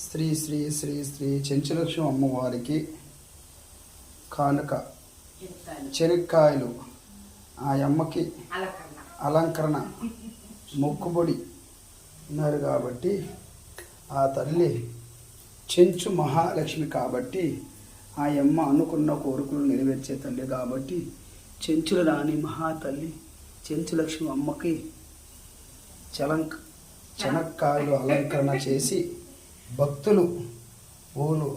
శ్రీ శ్రీ శ్రీ శ్రీ చెంచులక్ష్మి అమ్మవారికి కానుక చెనక్కాయలు ఆ అమ్మకి అలంకరణ మొక్కుబడి ఉన్నారు కాబట్టి ఆ తల్లి చెంచు మహాలక్ష్మి కాబట్టి ఆ అమ్మ అనుకున్న కోరికలు నెరవేర్చే తల్లి కాబట్టి చెంచుల రాణి మహాతల్లి చెంచులక్ష్మి అమ్మకి చెనక్కాయలు అలంకరణ చేసి భక్తులు పూలు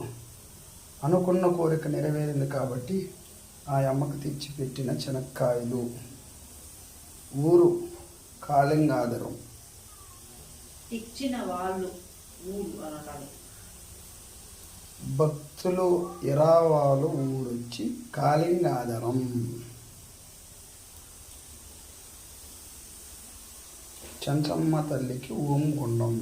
అనుకున్న కోరిక నెరవేరింది కాబట్టి ఆ అమ్మకు తెచ్చిపెట్టిన చెనక్కాయలు. ఊరు కాళింగాధరం. ఇచ్చిన వాళ్ళు భక్తులు ఇరావాలు ఊరొచ్చి కాళింగాధరం. చంచమ్మ తల్లికి ఓంగుండం.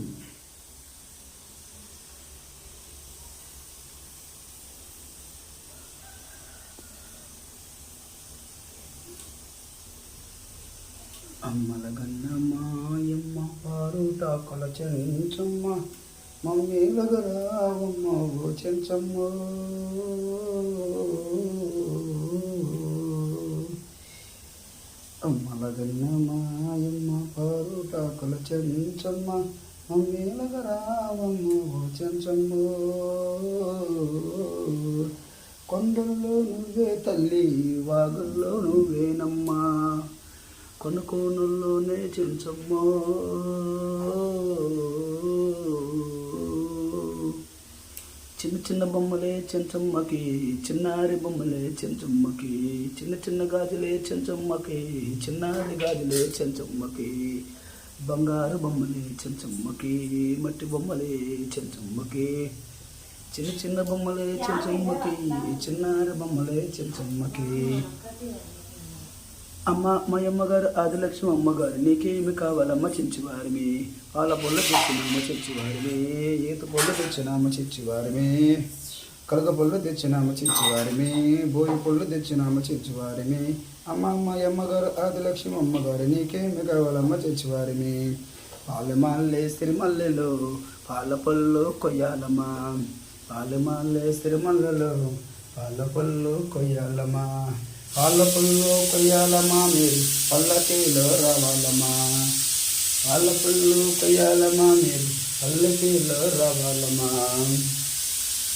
అమ్మలగన్న మాయమ్మ పారుటాకుల చెంచమ్మ మమ్మీలగరావమ్మ ఓ చెంచమ్మ. అమ్మలగన్న మాయమ్మ పారుటాకుల చెంచమ్మ మమ్మీలగరావమ్మ ఓ చెంచమ్మ. కొండల్లో నువ్వే తల్లి వాగుల్లో నువ్వేనమ్మా కొనుకోనుల్లోనే చెంచమ్మ. చిన్న చిన్న బొమ్మలే చెంచమ్మకి చిన్నారి బొమ్మలే చెంచమ్మకి చిన్న చిన్న గాజులే చెంచమ్మకి చిన్నారి గాజులే చెంచమ్మకి బంగారు బొమ్మలే చెంచమ్మకి మట్టి బొమ్మలే చెంచమ్మకి చిన్న చిన్న బొమ్మలే చెంచమ్మకి చిన్నారి బొమ్మలే చెంచమ్మకి. అమ్మ మా అమ్మగారు ఆదిలక్ష్మి అమ్మగారు నీకేమి కావాలమ్మ చెంచువారిమి. పాల పొల్ల తెచ్చినామ చెంచువారిమి ఈత పొల్ల తెచ్చినామ చెంచువారిమి కలగ పొల్ల తెచ్చినామ చెంచువారిమి బోయి పొల్లు తెచ్చినామ చెంచువారిమి. అమ్మ మా అమ్మగారు ఆదిలక్ష్మి అమ్మగారు నీకేమి కావాలమ్మ చెంచువారిమి. పాలమాలే సిరిమల్లెలో పాల పొల్లు కొయ్యాలమ్మా పాలమాలే సిరిమల్లెలో పాల పొల్లు కొయ్యాలమ్మా. పాల పుల్లు కొయ్యాలమ్మా మీరు పల్లకీలో రావాలమ్మా పాల పుల్లు కొయ్యాలమ్మా మీరు పల్లకీలో రావాలమ్మా.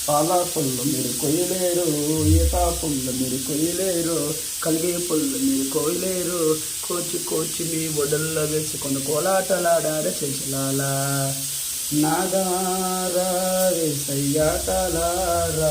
పాల పుల్లు మీరు కొయ్యలేరు ఈతా పుల్లు మీరు కొయ్యలేరు కలిగే పుల్లు మీరు కొయ్యలేరు కోచి కోచి మీ ఒడల్లో వేసుకొని కోలాటలాడారే చెంచులాలా నాగారా సయ్యాటలారాయే.